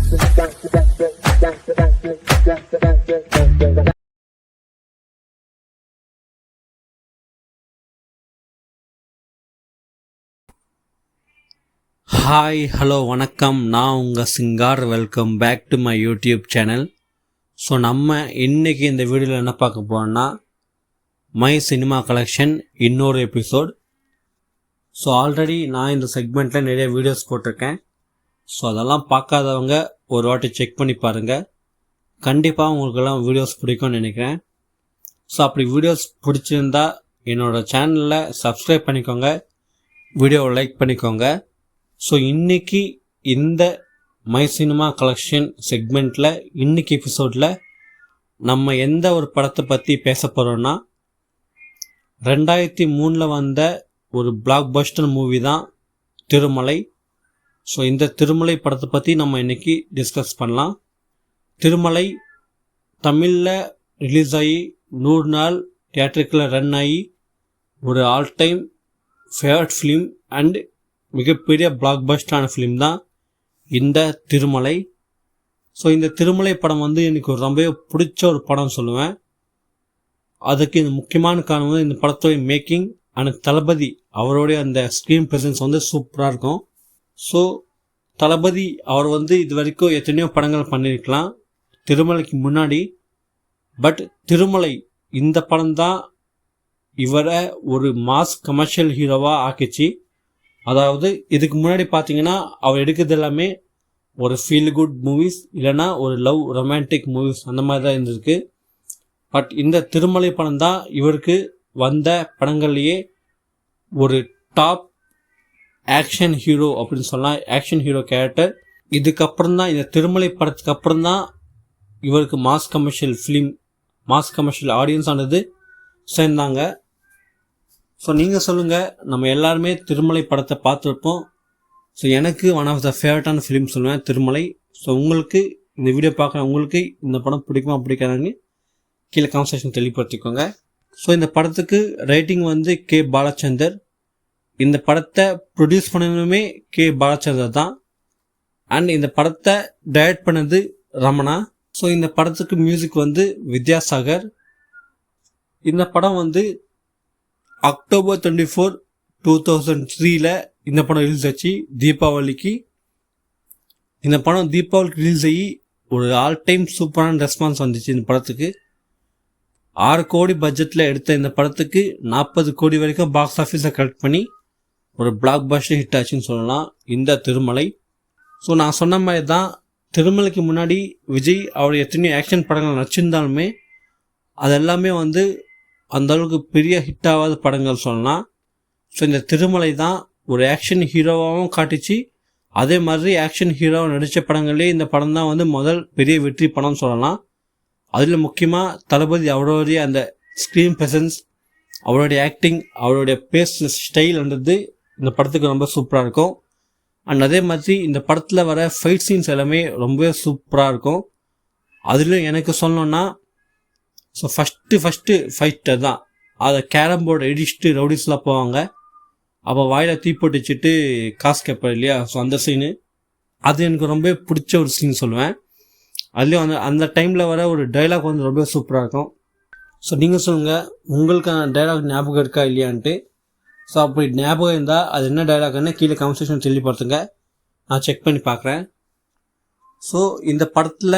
Hi hello வணக்கம், நான் உங்கள் Singar. Welcome back to my YouTube channel. So நம்ம இன்றைக்கி இந்த வீடியோவில் என்ன பார்க்க போகிறோன்னா, மை சினிமா கலெக்ஷன் இன்னொரு எபிசோட். ஸோ ஆல்ரெடி நான் இந்த செக்மெண்ட்டில் நிறைய வீடியோஸ் போட்டிருக்கேன். ஸோ அதெல்லாம் பார்க்காதவங்க ஒரு வாட்டி செக் பண்ணி பாருங்கள். கண்டிப்பாக உங்களுக்கெல்லாம் வீடியோஸ் பிடிக்கும்னு நினைக்கிறேன். ஸோ அப்படி வீடியோஸ் பிடிச்சிருந்தா என்னோடய சேனலில் சப்ஸ்கிரைப் பண்ணிக்கோங்க, வீடியோவை லைக் பண்ணிக்கோங்க. ஸோ இன்றைக்கி இந்த மை சினிமா கலெக்ஷன் செக்மெண்ட்டில் இன்றைக்கி எபிசோடில் நம்ம எந்த ஒரு படத்தை பற்றி பேச போகிறோன்னா, 2003 வந்த ஒரு பிளாக் பஸ்டர் மூவி தான் திருமலை. ஸோ இந்த திருமலை படத்தை பற்றி நம்ம இன்றைக்கி டிஸ்கஸ் பண்ணலாம். திருமலை தமிழில் ரிலீஸ் ஆகி 100 நாள் தியேட்டருக்கில் ரன் ஆகி ஒரு all time favourite film and மிகப்பெரிய பிளாக் பஸ்டரான ஃபிலிம் தான் இந்த திருமலை. ஸோ இந்த திருமலை படம் எனக்கு ரொம்ப பிடிச்ச ஒரு படம் சொல்லுவேன். அதுக்கு இந்த முக்கியமான காரணம் இந்த படத்தோடைய மேக்கிங் அண்ட் தளபதி அவருடைய அந்த ஸ்க்ரீன் ப்ரெசன்ஸ் சூப்பராக இருக்கும். ஸோ தளபதி அவர் இது வரைக்கும் எத்தனையோ படங்கள் பண்ணியிருக்கலாம் திருமலைக்கு முன்னாடி. பட் திருமலை இந்த படம் தான் இவரை ஒரு மாஸ் கமர்ஷியல் ஹீரோவாக ஆக்கிச்சு. அதாவது இதுக்கு முன்னாடி பார்த்தீங்கன்னா அவர் எடுக்கிறது எல்லாமே ஒரு ஃபீல் குட் மூவிஸ், இல்லைனா ஒரு லவ் ரொமான்டிக் மூவிஸ், அந்த மாதிரி தான் இருந்திருக்கு. பட் இந்த திருமலை படம் தான் இவருக்கு வந்த படங்கள்லேயே ஒரு டாப் ஆக்ஷன் ஹீரோ அப்படின்னு சொல்லலாம். Action hero character. இதுக்கப்புறம் தான், இந்த திருமலை படத்துக்கு அப்புறம் தான் இவருக்கு mass commercial film, mass commercial audience ஆனது சேர்ந்தாங்க. ஸோ நீங்கள் சொல்லுங்கள், நம்ம எல்லாருமே திருமலை படத்தை பார்த்துருப்போம். ஸோ எனக்கு ஒன் ஆஃப் த ஃபேவரட்டான ஃபிலிம் சொல்லுவேன் திருமலை. ஸோ உங்களுக்கு இந்த வீடியோ பார்க்குற உங்களுக்கு இந்த படம் பிடிக்குமா பிடிக்காதுன்னு கீழே கான்வர்சேஷன் தெளிவுபடுத்திக்கோங்க. ஸோ இந்த படத்துக்கு ரைட்டிங் கே பாலச்சந்தர். இந்த படத்தை ப்ரொடியூஸ் பண்ணதுமே கே பாலச்சந்தர் தான். அண்ட் இந்த படத்தை டைரக்ட் பண்ணது ரமணா. ஸோ இந்த படத்துக்கு மியூசிக் வித்யாசாகர். இந்த படம் அக்டோபர் 24, 2003 இந்த படம் ரிலீஸ் ஆச்சு தீபாவளிக்கு. இந்த படம் தீபாவளிக்கு ரிலீஸ் ஆகி ஒரு ஆல் டைம் சூப்பரான ரெஸ்பான்ஸ் வந்துச்சு. இந்த படத்துக்கு 6 கோடி பட்ஜெட்டில் எடுத்த இந்த படத்துக்கு 40 கோடி வரைக்கும் பாக்ஸ் ஆஃபீஸை கலெக்ட் பண்ணி ஒரு பிளாக் பஸ்டர் ஹிட் ஆச்சுன்னு சொல்லலாம் இந்த திருமலை. ஸோ நான் சொன்ன மாதிரி தான், திருமலைக்கு முன்னாடி விஜய் அவர் எத்தனையோ ஆக்ஷன் படங்கள் நடிச்சிருந்தாலுமே அதெல்லாமே அந்தளவுக்கு பெரிய ஹிட் ஆகாத படங்கள் சொல்லலாம். ஸோ இந்த திருமலை தான் ஒரு ஆக்ஷன் ஹீரோவாகவும் காட்டிச்சு. அதே மாதிரி ஆக்ஷன் ஹீரோவாக நடித்த படங்கள்லேயே இந்த படம் தான் முதல் பெரிய வெற்றி படம் சொல்லலாம். அதில் முக்கியமாக தளபதி அவருடைய அந்த ஸ்க்ரீன் ப்ரெசன்ஸ், அவருடைய ஆக்டிங், அவருடைய பேஸ் ஸ்டைல்ன்றது இந்த படத்துக்கு ரொம்ப சூப்பராக இருக்கும். அண்ட் அதே மாதிரி இந்த படத்தில் வர ஃபைட் சீன்ஸ் எல்லாமே ரொம்பவே சூப்பராக இருக்கும். அதுலேயும் எனக்கு சொல்லணுன்னா, ஸோ ஃபஸ்ட்டு ஃபைட்டர் தான், அதை கேரம் போர்டு எடிச்சுட்டு ரவுடிஸ்லாம் போவாங்க. அப்போ வாயில் தீப்போட்டு வச்சுட்டு காசு கேட்பார் இல்லையா. ஸோ அந்த சீனு அது எனக்கு ரொம்ப பிடிச்ச ஒரு சீன் சொல்லுவேன். அதுலேயும் அந்த டைமில் வர ஒரு டைலாக் ரொம்ப சூப்பராக இருக்கும். ஸோ நீங்கள் சொல்லுங்கள், உங்களுக்கு அந்த டைலாக் ஞாபகம் இருக்கா இல்லையான்ட்டு. ஸோ அப்படி ஞாபகம் இருந்தால் அது என்ன டைலாக்னு கீழே கான்வர்சேஷன் தெளிவுபடுத்துங்க, நான் செக் பண்ணி பார்க்குறேன். ஸோ இந்த படத்தில்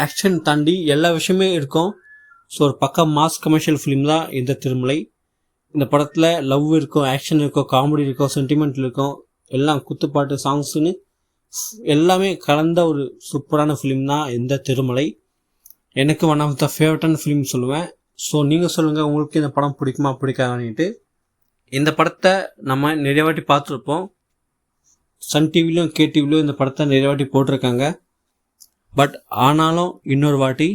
ஆக்ஷன் தாண்டி எல்லா விஷயமே இருக்கும். ஸோ ஒரு பக்கம் மாஸ் கமர்ஷியல் ஃபிலிம் தான் இந்த திருமலை. இந்த படத்தில் லவ் இருக்கும், ஆக்ஷன் இருக்கும், காமெடி இருக்கும், சென்டிமெண்ட் இருக்கும், எல்லாம் குத்துப்பாட்டு சாங்ஸுன்னு எல்லாமே கலந்த ஒரு சூப்பரான ஃபிலிம் தான் இந்த திருமலை. எனக்கு ஒன் ஆஃப் த ஃபேவரட்டான ஃபிலிம் சொல்லுவேன். ஸோ நீங்கள் சொல்லுங்கள், உங்களுக்கு இந்த படம் பிடிக்குமா பிடிக்காதுன்னுட்டு. இந்த படத்தை நம்ம நிறைய வாட்டி பார்த்துருப்போம். சன் டிவிலையும் கேடிவிலையும் இந்த படத்தை நிறைய வாட்டி போட்டிருக்காங்க. பட் ஆனாலும் இன்னொரு வாட்டி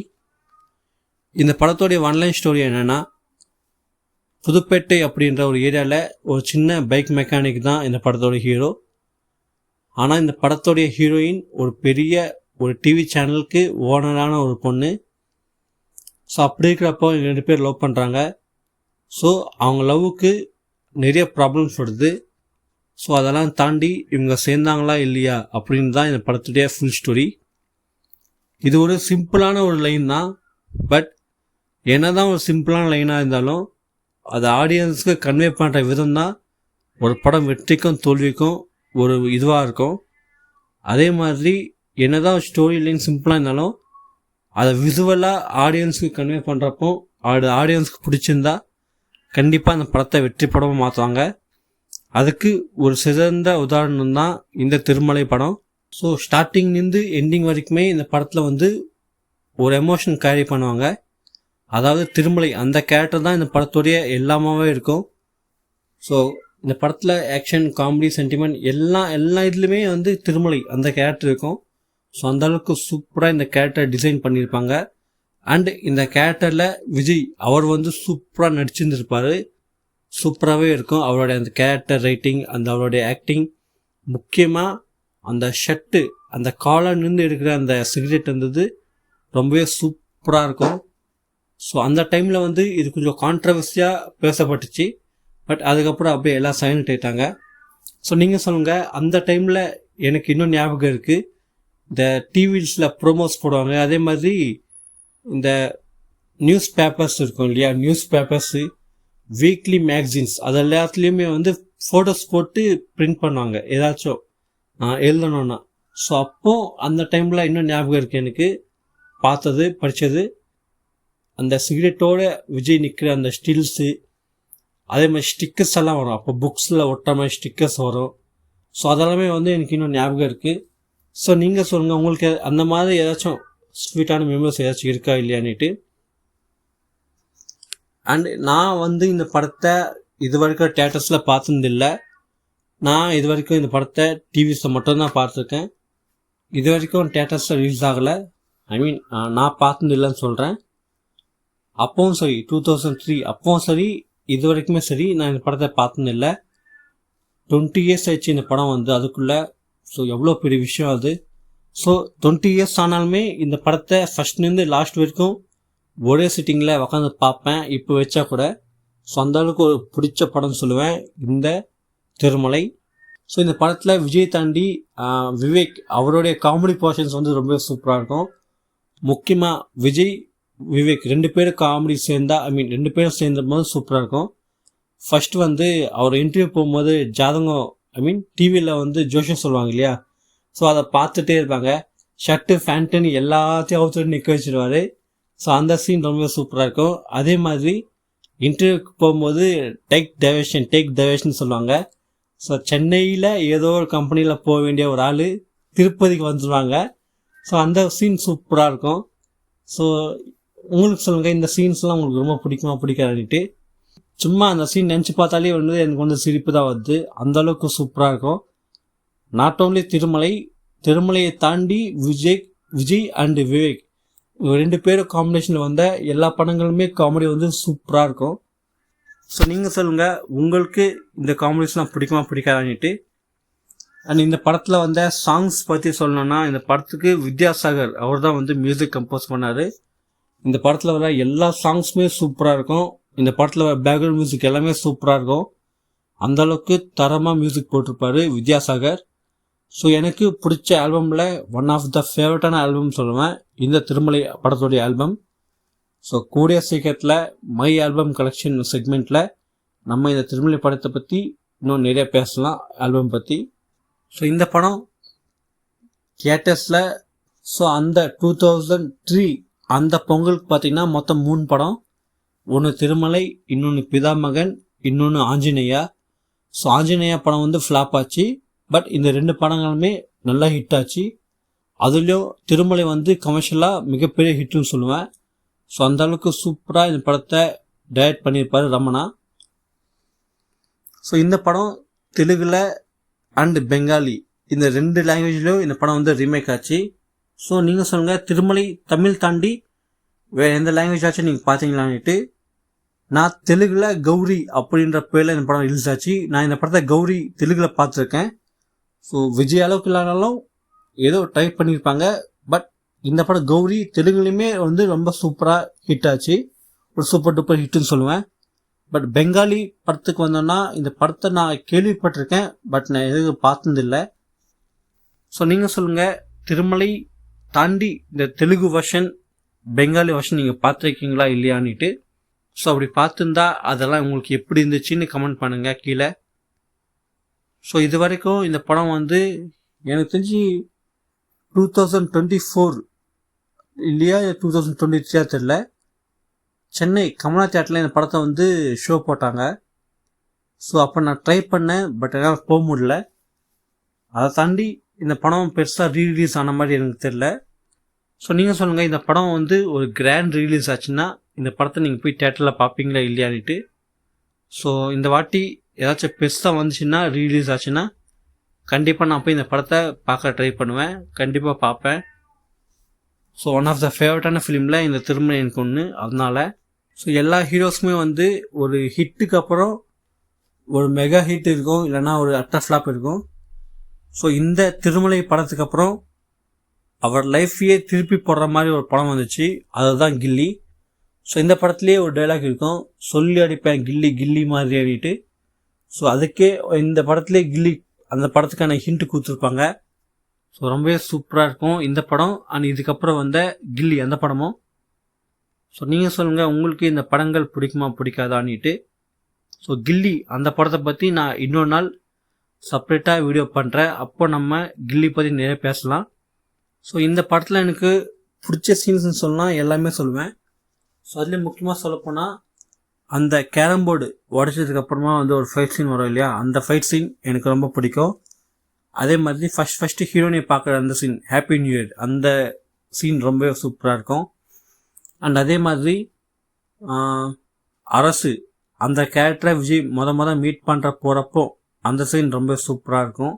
இந்த படத்தோடைய ஒன்லைன் ஸ்டோரி என்னென்னா, புதுப்பேட்டை அப்படின்ற ஒரு ஏரியாவில் ஒரு சின்ன பைக் மெக்கானிக் தான் இந்த படத்தோட ஹீரோ. ஆனால் இந்த படத்தோடைய ஹீரோயின் ஒரு பெரிய ஒரு டிவி சேனலுக்கு ஓனரான ஒரு பொண்ணு. ஸோ அப்படி இருக்கிறப்போ 2 பேர் லவ் பண்ணுறாங்க. ஸோ அவங்க லவ்வுக்கு நிறைய ப்ராப்ளம்ஸ் வருது. ஸோ அதெல்லாம் தாண்டி இவங்க சேர்ந்தாங்களா இல்லையா அப்படின்னு தான் இந்த படத்துடைய ஃபுல் ஸ்டோரி. இது ஒரு சிம்பிளான ஒரு லைன் தான். பட் என்னதான் ஒரு சிம்பிளான லைனாக இருந்தாலும் அது ஆடியன்ஸுக்கு கன்வே பண்ணுற விதம் தான் ஒரு படம் வெற்றிக்கும் தோல்விக்கும் ஒரு இதுவாக இருக்கும். அதே மாதிரி என்னதான் ஸ்டோரி லைன் சிம்பிளாக இருந்தாலும் அதை விசுவலாக ஆடியன்ஸுக்கு கன்வே பண்ணுறப்போ அது ஆடியன்ஸுக்கு பிடிச்சிருந்தா கண்டிப்பாக அந்த படத்தை வெற்றி படமாக மாற்றுவாங்க. அதுக்கு ஒரு சிறந்த உதாரணம் தான் இந்த திருமலை படம். ஸோ ஸ்டார்டிங்லேருந்து எண்டிங் வரைக்குமே இந்த படத்தில் வந்து ஒரு எமோஷன் கேரி பண்ணுவாங்க. அதாவது திருமலை அந்த கேரக்டர் தான் இந்த படத்துடைய எல்லாமாவே இருக்கும். ஸோ இந்த படத்தில் ஆக்ஷன், காமெடி, சென்டிமெண்ட் எல்லா இதுலேயுமே வந்து திருமலை அந்த கேரக்டர் இருக்கும். ஸோ அந்தளவுக்கு சூப்பராக இந்த கேரக்டர் டிசைன் பண்ணியிருப்பாங்க. அண்ட் இந்த கேரக்டரில் விஜய் அவர் வந்து சூப்பராக நடிச்சிருந்துருப்பார். சூப்பராகவே இருக்கும் அவருடைய அந்த கேரக்டர் ரைட்டிங், அந்த அவருடைய ஆக்டிங். முக்கியமாக அந்த ஷர்ட்டு, அந்த காலர்லேருந்து எடுக்கிற அந்த சிகரெட் இருந்தது ரொம்பவே சூப்பராக இருக்கும். ஸோ அந்த டைமில் வந்து இது கொஞ்சம் கான்ட்ரவர்சியாக பேசப்பட்டுச்சு. பட் அதுக்கப்புறம் அப்படியே எல்லாம் சைலண்ட் ஆகிட்டாங்க. ஸோ நீங்கள் சொல்லுங்கள், அந்த டைமில் எனக்கு இன்னும் ஞாபகம் இருக்குது, இந்த டிவிஸில் ப்ரோமோஸ் போடுவாங்க. அதே மாதிரி இந்த நியூஸ் பேப்பர்ஸ் இருக்கும் இல்லையா, நியூஸ் பேப்பர்ஸு, வீக்லி மேக்சின்ஸ், அது எல்லாத்துலேயுமே வந்து ஃபோட்டோஸ் போட்டு பிரிண்ட் பண்ணுவாங்க ஏதாச்சும் எழுதணுன்னா. ஸோ அப்போது அந்த டைமில் இன்னும் ஞாபகம் இருக்குது எனக்கு பார்த்தது படித்தது. அந்த சிகரெட்டோட விஜய் நிற்கிற அந்த ஸ்டில்ஸு, அதே மாதிரி ஸ்டிக்கர்ஸ் எல்லாம் வரும். அப்போ புக்ஸில் ஒட்டுற மாதிரி ஸ்டிக்கர்ஸ் வரும். ஸோ அதெல்லாமே வந்து எனக்கு இன்னும் ஞாபகம் இருக்குது. ஸோ நீங்கள் சொல்லுங்கள், உங்களுக்கு அந்த மாதிரி ஏதாச்சும் ஸ்வீட்டான மெமரிஸ் ஏதாச்சும் இருக்கா இல்லையான்னுட்டு. அண்ட் நான் வந்து இந்த படத்தை இது வரைக்கும் தேட்டர்ஸில் பார்த்ததில்லை. நான் இது வரைக்கும் இந்த படத்தை டிவிஸில் மட்டும்தான் பார்த்துருக்கேன். இது வரைக்கும் தேட்டர்ஸில் ரிலீஸ் ஆகலை. நான் பார்த்ததில்லைன்னு சொல்கிறேன். அப்பவும் சரி 2003 அப்பவும் சரி இது வரைக்குமே சரி நான் இந்த படத்தை பார்த்ததில்லை. 20 இயர்ஸ் ஆயிடுச்சு இந்த படம் வந்து அதுக்குள்ளே. ஸோ எவ்வளோ பெரிய விஷயம் அது. ஸோ 20 இயர்ஸ் ஆனாலுமே இந்த படத்தை ஃபஸ்ட்லேருந்து லாஸ்ட் வரைக்கும் ஒரே சிட்டிங்கில் உட்காந்து பார்ப்பேன் இப்போ வச்சா கூட. ஸோ அந்தளவுக்கு ஒரு பிடிச்ச படம்னு சொல்லுவேன் இந்த திருமலை. ஸோ இந்த படத்தில் விஜய் தாண்டி விவேக் அவருடைய காமெடி போர்ஷன்ஸ் வந்து ரொம்ப சூப்பராக இருக்கும். முக்கியமாக விஜய் விவேக் ரெண்டு பேரும் காமெடி சேர்ந்தா ரெண்டு பேரும் சேர்ந்த போது சூப்பராக இருக்கும். ஃபர்ஸ்ட் வந்து அவர் இன்டர்வியூ போகும்போது ஜாதகம் டிவியில் வந்து ஜோஷம் சொல்லுவாங்க இல்லையா, ஸோ அதை பார்த்துட்டே இருப்பாங்க. ஷர்ட்டு ஃபேண்ட்டுன்னு எல்லாத்தையும் அவுத்துட்டு நிற்க வச்சுருவார். ஸோ அந்த சீன் ரொம்ப சூப்பராக இருக்கும். அதே மாதிரி இன்டர்வியூக்கு போகும்போது டேக் டைவர்ஷன் சொல்லுவாங்க. ஸோ சென்னையில் ஏதோ ஒரு கம்பெனியில் போக வேண்டிய ஒரு ஆள் திருப்பதிக்கு வந்துடுவாங்க. ஸோ அந்த சீன் சூப்பராக இருக்கும். ஸோ உங்களுக்கு சொல்லுங்கள், இந்த சீன்ஸ்லாம் உங்களுக்கு ரொம்ப பிடிக்குமா பிடிக்காதுன்ட்டு. சும்மா அந்த சீன் நினச்சி பார்த்தாலே வந்து எனக்கு வந்து சிரிப்பு தான் வருது. அந்தளவுக்கு சூப்பராக இருக்கும். நாட் ஓன்லி திருமலையை தாண்டி விஜய் அண்டு விவேக் ரெண்டு பேரும் காம்பினேஷனில் வந்த எல்லா படங்களுமே காமெடி வந்து சூப்பராக இருக்கும். ஸோ நீங்கள் சொல்லுங்கள், உங்களுக்கு இந்த காமெடிஸ்லாம் பிடிக்குமா பிடிக்காதான்ட்டு. அண்ட் இந்த படத்தில் வந்த சாங்ஸ் பற்றி சொல்லணும்னா, இந்த படத்துக்கு வித்யாசாகர் அவர் தான் வந்து மியூசிக் கம்போஸ் பண்ணார். இந்த படத்தில் வர எல்லா சாங்ஸுமே சூப்பராக இருக்கும். இந்த படத்தில் வர பேக்ரவுண்ட் மியூசிக் எல்லாமே சூப்பராக இருக்கும். அந்தளவுக்கு தரமாக மியூசிக் போட்டிருப்பார் வித்யாசாகர். ஸோ எனக்கு பிடிச்ச ஆல்பமில் ஒன் ஆஃப் த ஃபேவரட்டான ஆல்பம் சொல்லுவேன் இந்த திருமலை படத்துடைய ஆல்பம். ஸோ கூடிய சீக்கிரத்தில் மை ஆல்பம் கலெக்ஷன் செக்மெண்ட்டில் நம்ம இந்த திருமலை படத்தை பற்றி இன்னும் நிறைய பேசலாம், ஆல்பம் பற்றி. ஸோ இந்த படம் தியேட்டர்ஸில் அந்த 2003 அந்த பொங்கலுக்கு பார்த்திங்கன்னா மொத்தம் 3 படம். ஒன்று திருமலை, இன்னொன்று பிதாமகன், இன்னொன்று ஆஞ்சநேயா. ஸோ ஆஞ்சநேயா படம் வந்து ஃப்ளாப் ஆச்சு. பட் இந்த 2 படங்களுமே நல்லா ஹிட் ஆச்சு. அதுலேயும் திருமலை வந்து கமர்ஷியலாக மிகப்பெரிய ஹிட்டுன்னு சொல்லுவேன். ஸோ அந்தளவுக்கு சூப்பராக இந்த படத்தை டைரக்ட் பண்ணியிருப்பார் ரமணா. ஸோ இந்த படம் தெலுங்கில் அண்ட் பெங்காலி இந்த 2 லாங்குவேஜ்லேயும் இந்த படம் வந்து ரீமேக் ஆச்சு. ஸோ நீங்கள் சொல்லுங்கள், திருமலை தமிழ் தாண்டி வேறு எந்த லாங்குவேஜ் ஆச்சும் நீங்கள் பார்த்தீங்களான்ட்டு. நான் தெலுங்கில் கௌரி அப்படின்ற பேரில் இந்த படம் ரிலீஸ் ஆச்சு. நான் இந்த படத்தை கௌரி தெலுங்கில் பார்த்துருக்கேன். ஸோ விஜய் அளவுக்கு இல்லைனாலும் ஏதோ ட்ரை பண்ணியிருப்பாங்க. பட் இந்த படம் கௌரி தெலுங்குலையுமே வந்து ரொம்ப சூப்பராக ஹிட் ஆச்சு. ஒரு சூப்பர் டூப்பர் ஹிட்டுன்னு சொல்லுவேன். பட் பெங்காலி படத்துக்கு வந்தோன்னா இந்த படத்தை நான் கேள்விப்பட்டிருக்கேன். பட் நான் எதுவும் பார்த்ததில்லை. ஸோ நீங்கள் சொல்லுங்கள், திருமலை தாண்டி இந்த தெலுங்கு வெர்ஷன் பெங்காலி வெர்ஷன் நீங்கள் பார்த்துருக்கீங்களா இல்லையான்னுட்டு. ஸோ அப்படி பார்த்துருந்தா அதெல்லாம் உங்களுக்கு எப்படி இருந்துச்சுன்னு கமெண்ட் பண்ணுங்கள் கீழே. ஸோ இது வரைக்கும் இந்த படம் வந்து எனக்கு தெரிஞ்சு 2024 இல்லையா 2023 தெரில, சென்னை கமலா தியேட்டரில் இந்த படத்தை வந்து ஷோ போட்டாங்க. ஸோ அப்போ நான் ட்ரை பண்ணேன், பட் என்னால் போக முடியல. அதை தாண்டி இந்த படம் பெருசாக ரீலீஸ் ஆன மாதிரி எனக்கு தெரில. ஸோ நீங்கள் சொல்லுங்கள், இந்த படம் வந்து ஒரு கிராண்ட் ரிலீஸ் ஆச்சுன்னா இந்த படத்தை நீங்கள் போய் தேட்டரில் பார்ப்பீங்களா இல்லையான்னுட்டு. ஸோ இந்த வாட்டி ஏதாச்சும் பெருசாக வந்துச்சுன்னா ரீலீஸ் ஆச்சுன்னா கண்டிப்பாக நான் போய் இந்த படத்தை பார்க்க ட்ரை பண்ணுவேன், கண்டிப்பாக பார்ப்பேன். ஸோ ஒன் ஆஃப் த ஃபேவரட்டான ஃபிலிமில் இந்த திருமலை எனக்கு ஒன்று. அதனால ஸோ எல்லா ஹீரோஸுமே வந்து ஒரு ஹிட்டுக்கு அப்புறம் ஒரு மெகா ஹிட் இருக்கும், இல்லைனா ஒரு அட்டர் ஃப்ளாப் இருக்கும். ஸோ இந்த திருமலை படத்துக்கு அப்புறம் அவர் லைஃப்பையே திருப்பி போடுற மாதிரி ஒரு படம் வந்துச்சு, அதுதான் கில்லி. ஸோ இந்த படத்துலேயே ஒரு டைலாக் இருக்கும், சொல்லி அடிப்பேன் கில்லி கில்லி மாதிரி ஆடிட்டு. ஸோ அதுக்கே இந்த படத்துலேயே கில்லி அந்த படத்துக்கான ஹிண்ட் கொடுத்துருப்பாங்க. ஸோ ரொம்பவே சூப்பராக இருக்கும் இந்த படம். அண்ட் இதுக்கப்புறம் வந்த கில்லி அந்த படமும். ஸோ நீங்கள் சொல்லுங்கள், உங்களுக்கு இந்த படங்கள் பிடிக்குமா பிடிக்காதான்னுட்டு. ஸோ கில்லி அந்த படத்தை பற்றி நான் இன்னொரு நாள் செப்ரேட்டாக வீடியோ பண்ணுறேன், அப்போ நம்ம கில்லி பற்றி நிறைய பேசலாம். ஸோ இந்த படத்தில் எனக்கு பிடிச்ச சீன்ஸ்னு சொல்லலாம், எல்லாமே சொல்லுவேன். ஸோ அதுலேயும் முக்கியமாக சொல்லப்போனால் அந்த கேரம் போர்டு உடச்சதுக்கப்புறமா வந்து ஒரு ஃபைட் சீன் வரும் இல்லையா, அந்த ஃபைட் சீன் எனக்கு ரொம்ப பிடிக்கும். அதே மாதிரி ஃபஸ்ட்டு ஹீரோனை பார்க்குற அந்த சீன், ஹாப்பி நியூ இயர், அந்த சீன் ரொம்ப சூப்பராக இருக்கும். அண்ட் அதே மாதிரி அரசு அந்த கேரக்டரை விஜய் மொதல் மீட் பண்ணுற போகிறப்போ அந்த சீன் ரொம்ப சூப்பராக இருக்கும்.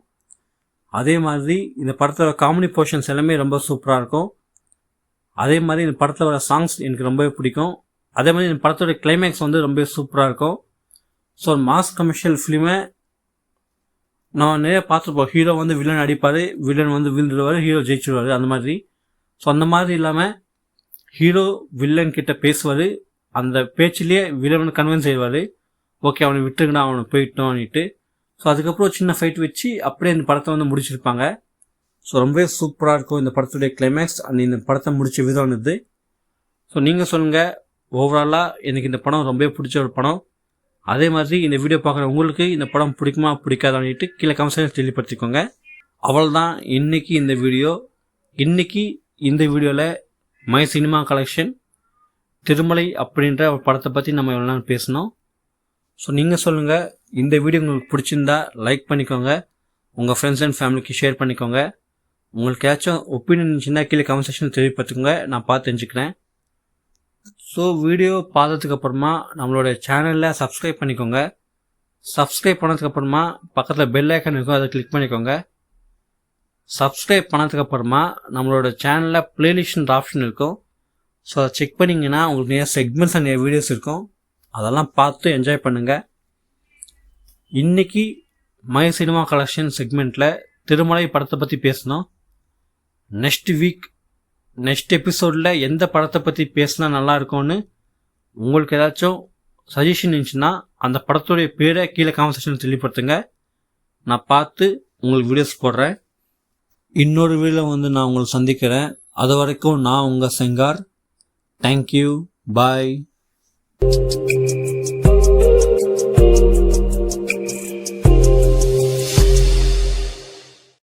அதே மாதிரி இந்த படத்தோட காமெடி போர்ஷன்ஸ் எல்லாமே ரொம்ப சூப்பராக இருக்கும். அதே மாதிரி இந்த படத்தில் வர சாங்ஸ் எனக்கு ரொம்பவே பிடிக்கும். அதே மாதிரி இந்த படத்தோட கிளைமேக்ஸ் வந்து ரொம்ப சூப்பராக இருக்கும். ஸோ மாஸ் கமர்ஷியல் ஃபிலிமை நம்ம நிறைய பார்த்துருப்போம். ஹீரோ வந்து வில்லன் அடிப்பார், வில்லன் வந்து விழுந்துடுவார், ஹீரோ ஜெயிச்சிடுவார், அந்த மாதிரி. ஸோ அந்த மாதிரி இல்லாமல் ஹீரோ வில்லன் கிட்ட பேசுவார், அந்த பேச்சிலேயே வில்லன் கன்வின்ஸ் செய்வார், ஓகே அவனை விட்டுருங்கடா அவனை போயிட்டோன்னுட்டு. ஸோ அதுக்கப்புறம் சின்ன ஃபைட் வச்சு அப்படியே இந்த படத்தை வந்து முடிச்சிருப்பாங்க. ஸோ ரொம்பவே சூப்பராக இருக்கும் இந்த படத்துடைய கிளைமேக்ஸ் அண்ட் இந்த படத்தை முடிச்ச விதம் இது. ஸோ நீங்கள் சொல்லுங்கள், ஓவராலாக எனக்கு இந்த படம் ரொம்ப பிடிச்ச ஒரு படம். அதே மாதிரி இந்த வீடியோ பார்க்குற உங்களுக்கு இந்த படம் பிடிக்குமா பிடிக்காதான்னுட்டு கீழே கமெண்ட்ஸில் தெளிவுபடுத்திக்கோங்க. அவ்வளோதான் இன்றைக்கி இந்த வீடியோ. இன்றைக்கி இந்த வீடியோவில் மை சினிமா கலெக்ஷன் திருமலை அப்படின்ற ஒரு படத்தை பற்றி நம்ம எவ்வளோ நேரம் பேசணும். ஸோ நீங்கள் சொல்லுங்கள், இந்த வீடியோ உங்களுக்கு பிடிச்சிருந்தா லைக் பண்ணிக்கோங்க, உங்கள் ஃப்ரெண்ட்ஸ் அண்ட் ஃபேமிலிக்கு ஷேர் பண்ணிக்கோங்க. உங்களுக்கு ஏதாச்சும் ஒப்பீனியன் இருந்துச்சுன்னா கீழே கமெண்ட் செக்ஷனில் தெரியப்படுத்துக்கோங்க, நான் பார்த்து தெரிஞ்சுக்கிறேன். ஸோ வீடியோ பார்த்ததுக்கப்புறமா நம்மளோட சேனலில் சப்ஸ்கிரைப் பண்ணிக்கோங்க. சப்ஸ்கிரைப் பண்ணதுக்கப்புறமா பக்கத்தில் பெல் ஐக்கான் இருக்கும், அதை கிளிக் பண்ணிக்கோங்க. சப்ஸ்கிரைப் பண்ணதுக்கப்புறமா நம்மளோட சேனலில் பிளேலிஸ்ட்ன்ற ஆப்ஷன் இருக்கும். ஸோ அதை செக் பண்ணிங்கன்னா உங்களுக்கு நிறைய செக்மெண்ட்ஸ் அண்ட் நிறைய வீடியோஸ் இருக்கும், அதெல்லாம் பார்த்து என்ஜாய் பண்ணுங்கள். இன்றைக்கி மை சினிமா கலெக்ஷன் செக்மெண்ட்டில் திருமலை படத்தை பற்றி பேசணும். நெக்ஸ்ட் எபிசோடில் எந்த படத்தை பற்றி பேசினா நல்லா இருக்கும்னு உங்களுக்கு ஏதாச்சும் சஜஷன் இருந்துச்சுன்னா அந்த படத்துடைய பேரை கீழே கமெண்ட் செக்ஷனில் தெளிவுபடுத்துங்க, நான் பார்த்து உங்களுக்கு வீடியோஸ் போடுறேன். இன்னொரு வீடியோவில் வந்து நான் உங்களை சந்திக்கிறேன். அது வரைக்கும் நான் உங்கள் செங்கார். தேங்க்யூ, பாய்.